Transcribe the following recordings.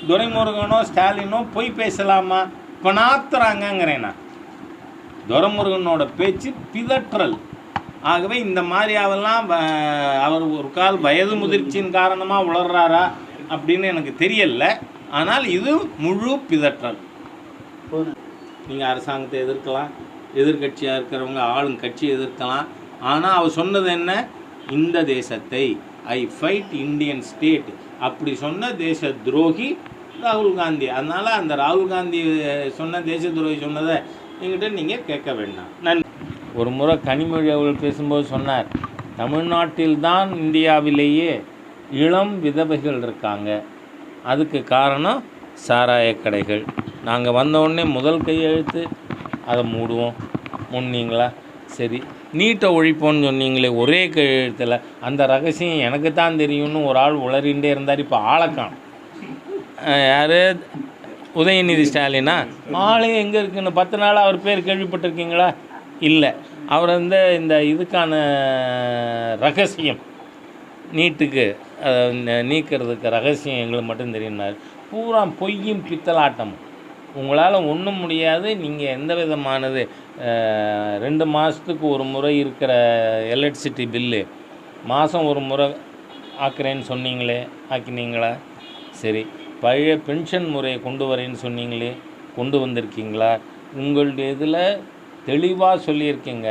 துரைமுருகனோ ஸ்டாலினோ பொய் பேசலாமா? இப்போ நாத்துறாங்கங்கிறேன் நான். துரைமுருகனோட பேச்சு பிதற்றல். ஆகவே இந்த மாதிரியாவெல்லாம் அவர் ஒரு கால் வயது முதிர்ச்சியின் காரணமாக உளர்றாரா அப்படின்னு எனக்கு தெரியல. ஆனால் இது முழு பிதற்றல். நீங்கள் அரசாங்கத்தை எதிர்க்கலாம், எதிர்கட்சியாக இருக்கிறவங்க ஆளும் கட்சி எதிர்க்கலாம். ஆனால் அவர் சொன்னது என்ன? இந்த தேசத்தை ஐ ஃபைட் இந்தியன் ஸ்டேட் அப்படி சொன்ன தேச துரோகி ராகுல் காந்தி. அதனால் அந்த ராகுல் காந்தி சொன்ன தேச துரோகி சொன்னதை என்கிட்ட நீங்கள் கேட்க வேண்டாம். நன்றி. ஒரு முறை கனிமொழி அவர்கள் பேசும்போது சொன்னார், தமிழ்நாட்டில்தான் இந்தியாவிலேயே இளம் விதவைகள் இருக்காங்க, அதுக்கு காரணம் சாராய கடைகள். நாங்கள் வந்தவுடனே முதல் கையெழுத்து அதை மூடுவோம் முன்னீங்களா? சரி, நீட்டை ஒழிப்போன்னு சொன்னீங்களே ஒரே கையெழுத்தில், அந்த ரகசியம் எனக்கு தான் தெரியும்னு ஒரு ஆள் உளறிண்டே இருந்தார். இப்போ ஆளக்கான் யார்? உதயநிதி ஸ்டாலினா? ஆளே எங்கே இருக்குன்னு 10 நாள் அவர் பேர் கேள்விப்பட்டிருக்கீங்களா? இல்லை. அவர் இந்த இதுக்கான ரகசியம் நீட்டுக்கு நீக்கிறதுக்கு ரகசியம் எங்களுக்கு மட்டும் தெரியும்னார். பூரா பொய்யும் பித்தலாட்டமும். உங்களால் ஒன்றும் முடியாது. நீங்கள் எந்த விதமானது 2 மாதத்துக்கு ஒரு முறை இருக்கிற எலக்ட்ரிசிட்டி பில்லு மாதம் ஒரு முறை ஆக்குறேன்னு சொன்னீங்களே, ஆக்கினீங்களா? சரி, பழைய பென்ஷன் முறையை கொண்டு வரேன்னு சொன்னீங்களே, கொண்டு வந்திருக்கீங்களா? உங்களுடைய இதில் தெளிவாக சொல்லியிருக்கீங்க,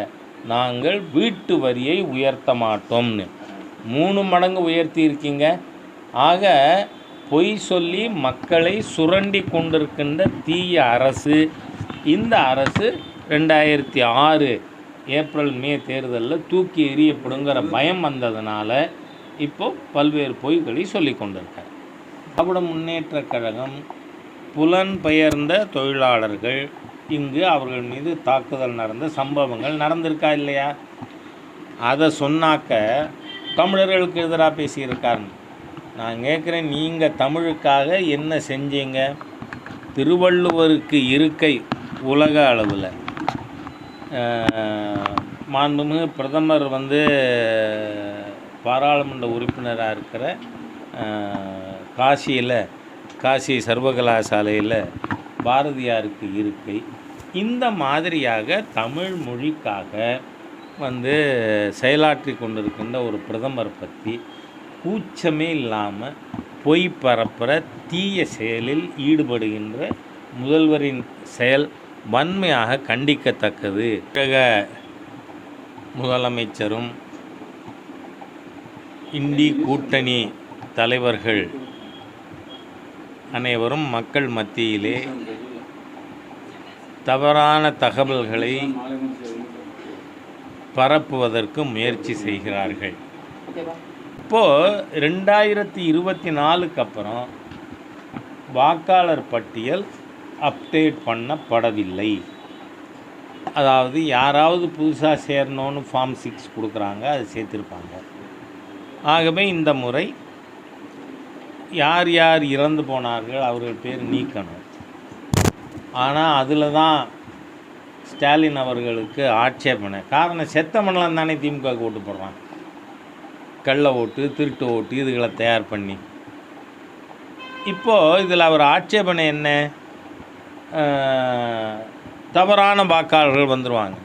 நாங்கள் வீட்டு வரியை உயர்த்த மாட்டோம்னு. 3 மடங்கு உயர்த்தி இருக்கீங்க. ஆக பொய் சொல்லி மக்களை சுரண்டி கொண்டிருக்கின்ற தீய அரசு இந்த அரசு 2006 ஏப்ரல் மே தேர்தலில் தூக்கி எறியப்படுங்கிற பயம் வந்ததுனால இப்போ பல்வேறு பொய்களை சொல்லி கொண்டிருக்கார். திராவிட முன்னேற்ற கழகம் புலன்பெயர்ந்த தொழிலாளர்கள் இங்கு அவர்கள் மீது தாக்குதல் நடந்த சம்பவங்கள் நடந்திருக்கா இல்லையா? அதை சொன்னாக்க தமிழர்களுக்கு எதிராக பேசியிருக்காருன்னு நான் கேட்குறேன். நீங்கள் தமிழுக்காக என்ன செஞ்சீங்க? திருவள்ளுவருக்கு இருக்கை உலக அளவில் மாண்புமிகு பிரதமர் பாராளுமன்ற உறுப்பினராக இருக்கிற காசி சர்வகலாசாலையில் பாரதியாருக்கு இருக்கை. இந்த மாதிரியாக தமிழ் மொழிக்காக செயலாற்றி கொண்டிருக்கின்ற ஒரு பிரதமர் பற்றி கூச்சமே இல்லாமல் பொய் பரப்புகிற தீய செயலில் ஈடுபடுகின்ற முதல்வரின் செயல் வன்மையாக கண்டிக்கத்தக்கது. தமிழக முதலமைச்சரும் இந்தி கூட்டணி தலைவர்கள் அனைவரும் மக்கள் மத்தியிலே தவறான தகவல்களை பரப்புவதற்கு முயற்சி செய்கிறார்கள். இப்போது 2024க்கு அப்புறம் வாக்காளர் பட்டியல் அப்டேட் பண்ணப்படவில்லை. அதாவது யாராவது புதுசாக சேரணும்னு ஃபார்ம் 6 கொடுக்குறாங்க, அது சேர்த்துருப்பாங்க. ஆகவே இந்த முறை யார் யார் இறந்து போனார்கள் அவர்கள் பேர் நீக்கணும். ஆனால் அதில் தான் ஸ்டாலின் அவர்களுக்கு ஆட்சேபனை. காரணம், செத்த மண்டலம் தானே திமுகவுக்கு ஓட்டு போடுறாங்க. கள்ள ஓட்டு, திருட்டு ஓட்டு இதுகளை தயார் பண்ணி. இப்போது இதில் அவர் ஆட்சேபனை என்ன? தவறான வாக்காளர்கள் வந்துடுவாங்க.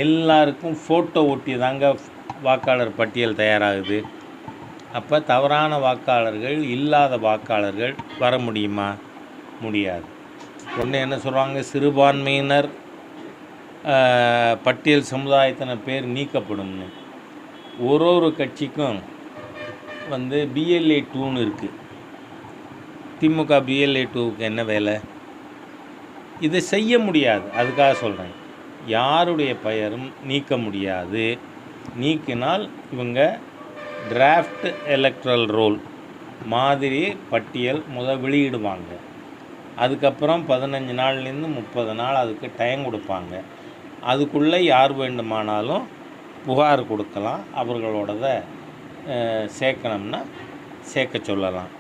எல்லாருக்கும் ஃபோட்டோ ஒட்டி தாங்க வாக்காளர் பட்டியல் தயாராகுது. அப்போ தவறான வாக்காளர்கள், இல்லாத வாக்காளர்கள் வர முடியுமா? முடியாது. ஒன்று என்ன சொல்கிறாங்க, சிறுபான்மையினர் பட்டியல் சமுதாயத்தினர் பேர் நீக்கப்படும்னு. ஒரு கட்சிக்கும் BLA 2ன்னு இருக்குது. திமுக BLA 2க்கு என்ன வேலை? இதை செய்ய முடியாது. அதுக்காக சொல்கிறேன், யாருடைய பெயரும் நீக்க முடியாது. நீக்கினால் இவங்க டிராஃப்ட் எலக்ட்ரல் ரோல் மாதிரி பட்டியல் வெளியிடுவாங்க. அதுக்கப்புறம் 15 நாள்லேருந்து 30 நாள் அதுக்கு டைம் கொடுப்பாங்க. அதுக்குள்ளே யார் வேண்டுமானாலும் புகார் கொடுக்கலாம். அவர்களோடத சேர்க்கணும்னா சேர்க்க சொல்லலாம்.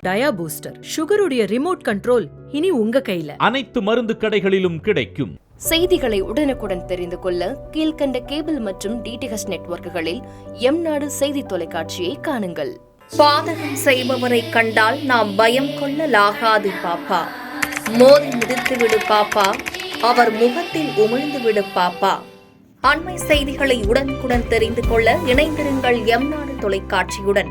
டயா பூஸ்டர் சுகருடைய ரிமோட் கண்ட்ரோல் இனி உங்க கையில. அனைத்து மருந்து கடைகளிலும் கிடைக்கும். செய்திகளை உடனுக்குடன் தெரிந்து கொள்ள கீழ்க்கண்ட கேபிள் மற்றும் DTH நெட்வொர்க்குகளில் எம் நாடு செய்தி தொலைக்காட்சியை காணுங்கள். பாதகம் செய்பவரை கண்டால் நாம் பயம் கொள்ளலாகாது பாப்பா. மோதி மிதித்து விடு பாப்பா, அவர் முகத்தில் உமிழ்ந்து விடு பாப்பா. அண்மை செய்திகளை உடனுக்குடன் தெரிந்து கொள்ள இணைந்திருங்கள் எம் நாடு தொலைக்காட்சியுடன்.